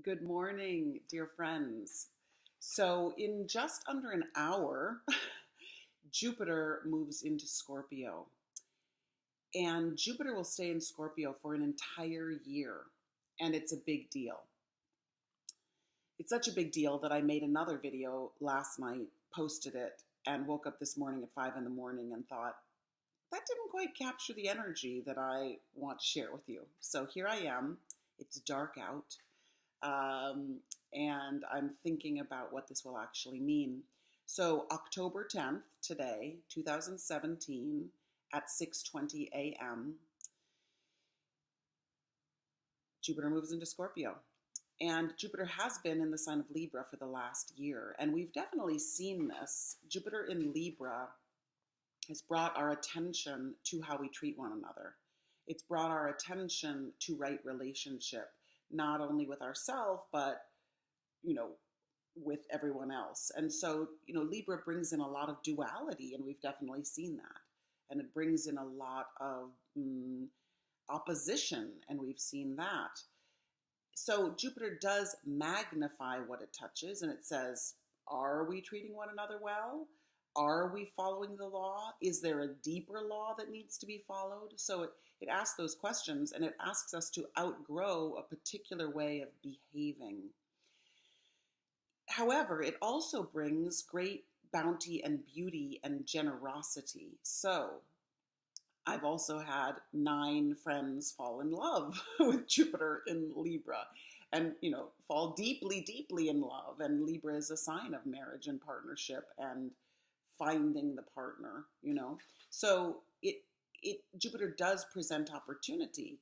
Good morning, dear friends. So, in just under an hour, Jupiter moves into Scorpio. And Jupiter will stay in Scorpio for an entire year. And it's a big deal. It's such a big deal that I made another video last night, posted it, and woke up this morning at 5 in the morning and thought, that didn't quite capture the energy that I want to share with you. So here I am. It's dark out. Um, and I'm thinking about what this will actually mean. So October 10th, today, 2017, at 6:20 a.m., Jupiter moves into Scorpio. And Jupiter has been in the sign of Libra for the last year. And we've definitely seen this. Jupiter in Libra has brought our attention to how we treat one another. It's brought our attention to right relationship, not only with ourselves, but, you know, with everyone else. And so, Libra brings in a lot of duality, and we've definitely seen that. And it brings in a lot of opposition, and we've seen that. So Jupiter does magnify what it touches, and it says, are we treating one another well? Are we following the law? Is there a deeper law that needs to be followed? So it asks those questions, and it asks us to outgrow a particular way of behaving. However, it also brings great bounty and beauty and generosity. So I've also had 9 friends fall in love with Jupiter in Libra and, fall deeply, deeply in love. And Libra is a sign of marriage and partnership and finding the partner, So Jupiter does present opportunity,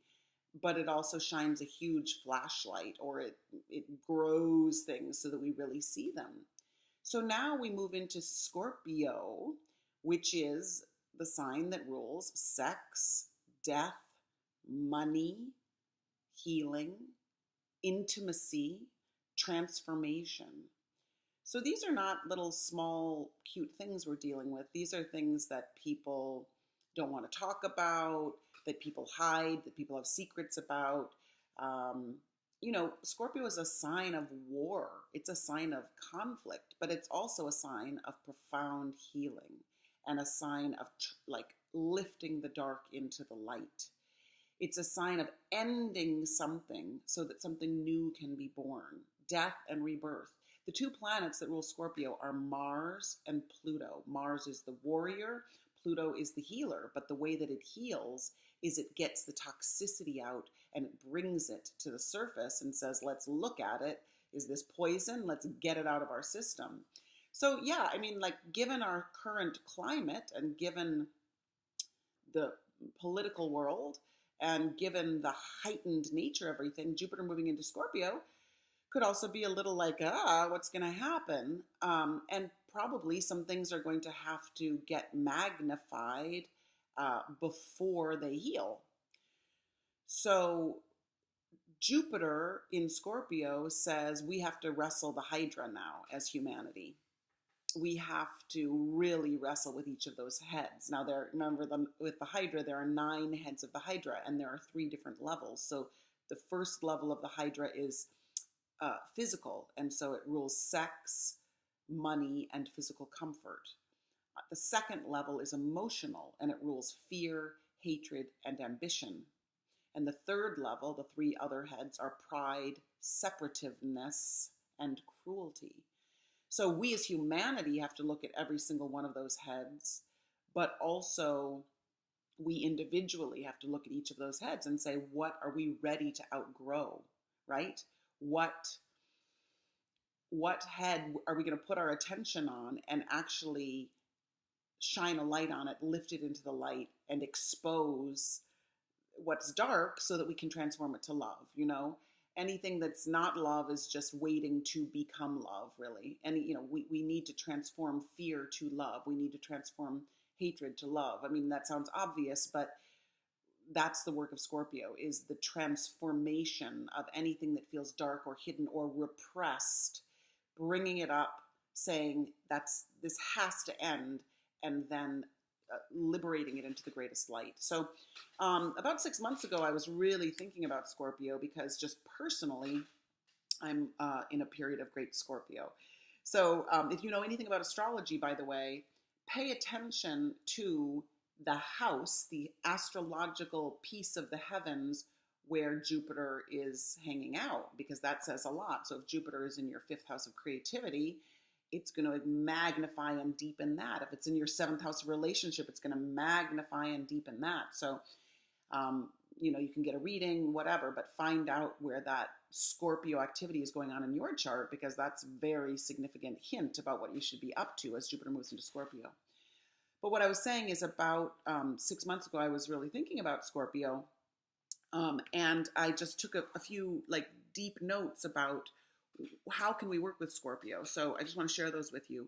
but it also shines a huge flashlight, or it grows things so that we really see them. So now we move into Scorpio, which is the sign that rules sex, death, money, healing, intimacy, transformation. So these are not little small cute things we're dealing with. These are things that people don't want to talk about, that people hide, that people have secrets about. Scorpio is a sign of war. It's a sign of conflict, but it's also a sign of profound healing and a sign of lifting the dark into the light. It's a sign of ending something so that something new can be born. Death and rebirth. The 2 planets that rule Scorpio are Mars and Pluto. Mars is the warrior, Pluto is the healer, but the way that it heals is it gets the toxicity out and it brings it to the surface and says, let's look at it. Is this poison? Let's get it out of our system. So yeah, given our current climate and given the political world and given the heightened nature of everything, Jupiter moving into Scorpio could also be a little like, what's going to happen? And probably some things are going to have to get magnified before they heal. So Jupiter in Scorpio says we have to wrestle the Hydra now as humanity. We have to really wrestle with each of those heads. Now, with the Hydra, there are 9 heads of the Hydra, and there are 3 different levels. So the first level of the Hydra is physical, and so it rules sex, money, and physical comfort. The second level is emotional, and it rules fear, hatred, and ambition. And the third level, the 3 other heads, are pride, separativeness, and cruelty. So we as humanity have to look at every single one of those heads, but also we individually have to look at each of those heads and say, what are we ready to outgrow, right? What head are we going to put our attention on and actually shine a light on it, lift it into the light, and expose what's dark so that we can transform it to love, Anything that's not love is just waiting to become love, really. And, we need to transform fear to love. We need to transform hatred to love. That sounds obvious, but that's the work of Scorpio, is the transformation of anything that feels dark or hidden or repressed, bringing it up, saying this has to end, and then liberating it into the greatest light. So about 6 months ago, I was really thinking about Scorpio because just personally, I'm in a period of great Scorpio. So if you know anything about astrology, by the way, pay attention to the house, the astrological piece of the heavens where Jupiter is hanging out, because that says a lot. So if Jupiter is in your fifth house of creativity, it's going to magnify and deepen that. If it's in your seventh house of relationship, it's going to magnify and deepen that. So um, you can get a reading, whatever, but find out where that Scorpio activity is going on in your chart, because that's a very significant hint about what you should be up to as Jupiter moves into Scorpio. But what I was saying is about 6 months ago, I was really thinking about Scorpio. And I just took a few like deep notes about how can we work with Scorpio. So I just want to share those with you.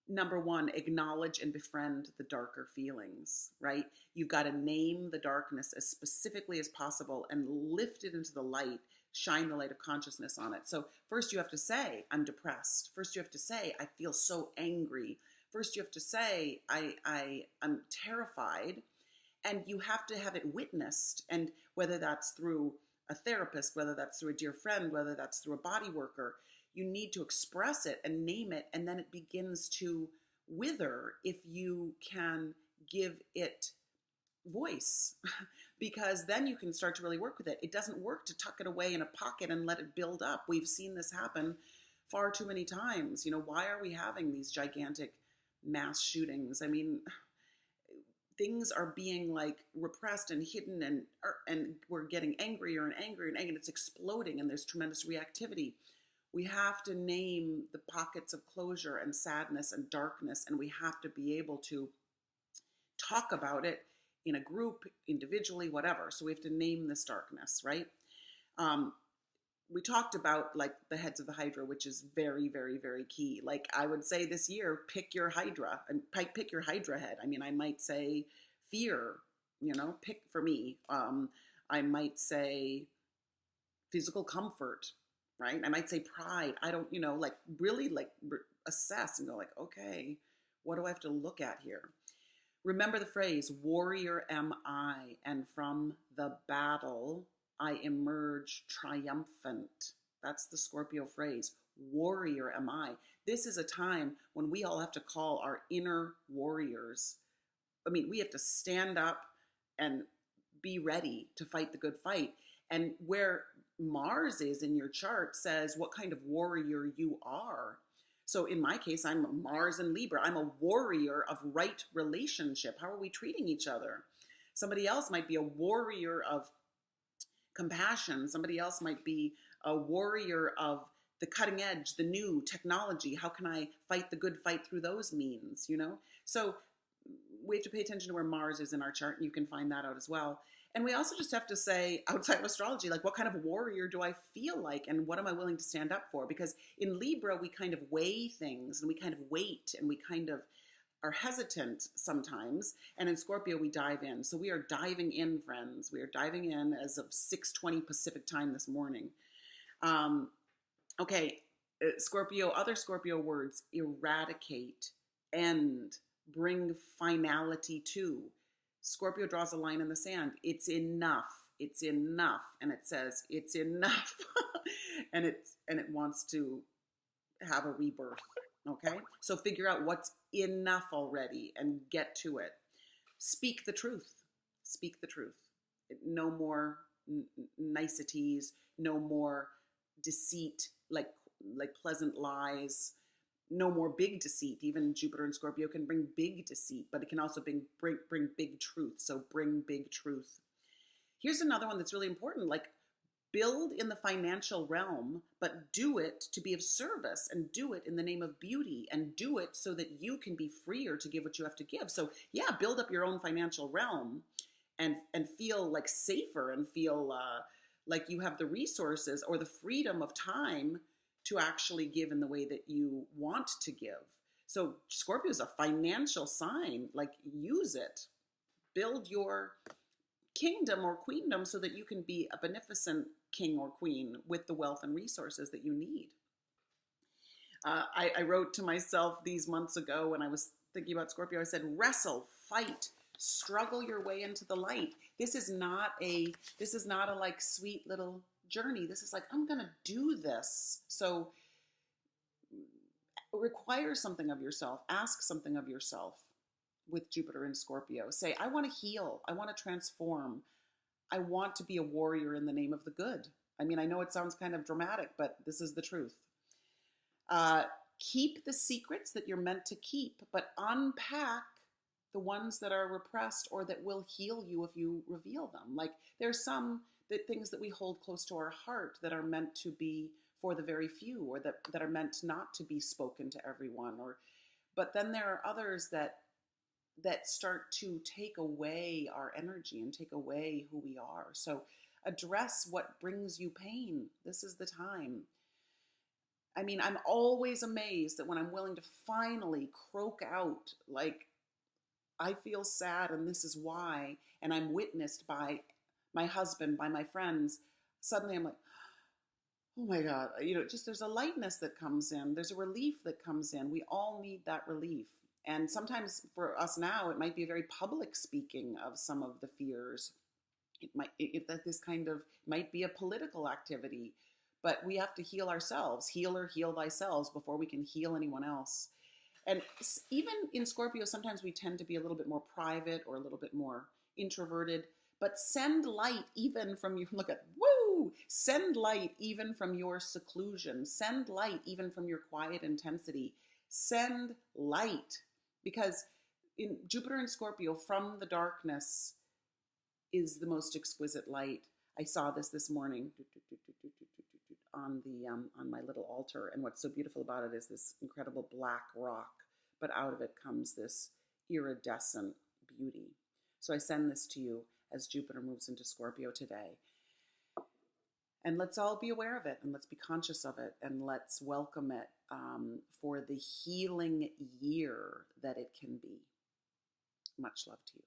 Number one, acknowledge and befriend the darker feelings, right? You've got to name the darkness as specifically as possible and lift it into the light, shine the light of consciousness on it. So first you have to say, I'm depressed. First you have to say, I feel so angry. First you have to say, I'm terrified. And you have to have it witnessed. And whether that's through a therapist, whether that's through a dear friend, whether that's through a body worker, you need to express it and name it, and then it begins to wither if you can give it voice. Because then you can start to really work with it. It doesn't work to tuck it away in a pocket and let it build up. We've seen this happen far too many times. Why are we having these gigantic mass shootings? I mean, things are being like repressed and hidden, and we're getting angrier and angrier and angry, and it's exploding, and there's tremendous reactivity. We have to name the pockets of closure and sadness and darkness, and we have to be able to talk about it in a group, individually, whatever. So we have to name this darkness, right? We talked about like the heads of the Hydra, which is very, very, very key. Like I would say this year, pick your Hydra and pick your Hydra head. I mean, I might say fear, pick for me. I might say physical comfort, right? I might say pride. I don't, like really like assess and go like, okay, what do I have to look at here? Remember the phrase, warrior am I, and from the battle I emerge triumphant. That's the Scorpio phrase. Warrior am I. This is a time when we all have to call our inner warriors. I mean, we have to stand up and be ready to fight the good fight. And where Mars is in your chart says what kind of warrior you are. So in my case, I'm Mars and Libra. I'm a warrior of right relationship. How are we treating each other? Somebody else might be a warrior of compassion. Somebody else might be a warrior of the cutting edge, the new technology. How can I fight the good fight through those means, So we have to pay attention to where Mars is in our chart, and you can find that out as well. And we also just have to say, outside of astrology, like what kind of warrior do I feel like, and what am I willing to stand up for? Because in Libra, we kind of weigh things, and we kind of wait, and we kind of are hesitant sometimes. And in Scorpio, we dive in. So we are diving in, friends. We are diving in as of 6:20 Pacific time this morning. Okay, Scorpio, other Scorpio words: eradicate, end, bring finality to. Scorpio draws a line in the sand. It's enough. It's enough. And it says, it's enough. and it wants to have a rebirth. Okay? So figure out what's enough already and get to it. Speak the truth. Speak the truth. No more niceties, no more deceit, like pleasant lies, no more big deceit. Even Jupiter and Scorpio can bring big deceit, but it can also bring big truth. So bring big truth. Here's another one that's really important, like build in the financial realm, but do it to be of service, and do it in the name of beauty, and do it so that you can be freer to give what you have to give. So yeah, build up your own financial realm and feel like safer, and feel like you have the resources or the freedom of time to actually give in the way that you want to give. So Scorpio is a financial sign, like use it. Build your kingdom or queendom so that you can be a beneficent king or queen with the wealth and resources that you need. I wrote to myself these months ago when I was thinking about Scorpio, I said, wrestle, fight, struggle your way into the light. This is not a like sweet little journey. This is like, I'm going to do this. So require something of yourself, ask something of yourself with Jupiter in Scorpio. Say, I want to heal, I want to transform, I want to be a warrior in the name of the good. I mean, I know it sounds kind of dramatic, but this is the truth. Keep the secrets that you're meant to keep, but unpack the ones that are repressed or that will heal you if you reveal them. Like there's some things that we hold close to our heart that are meant to be for the very few, or that are meant not to be spoken to everyone. But then there are others that start to take away our energy and take away who we are. So address what brings you pain. This is the time. I mean, I'm always amazed that when I'm willing to finally croak out, like, I feel sad and this is why, and I'm witnessed by my husband, by my friends, suddenly I'm like, oh my God, just there's a lightness that comes in. There's a relief that comes in. We all need that relief. And sometimes for us now, it might be a very public speaking of some of the fears. This kind of might be a political activity, but we have to heal ourselves. Healer, heal thyself before we can heal anyone else. And even in Scorpio, sometimes we tend to be a little bit more private or a little bit more introverted, but send light even from you. Look at, send light even from your seclusion. Send light even from your quiet intensity. Send light, because in Jupiter and Scorpio, from the darkness is the most exquisite light. I saw this morning on my little altar, and what's so beautiful about it is this incredible black rock, but out of it comes this iridescent beauty. So I send this to you as Jupiter moves into Scorpio today. And let's all be aware of it, and let's be conscious of it, and let's welcome it for the healing year that it can be. Much love to you.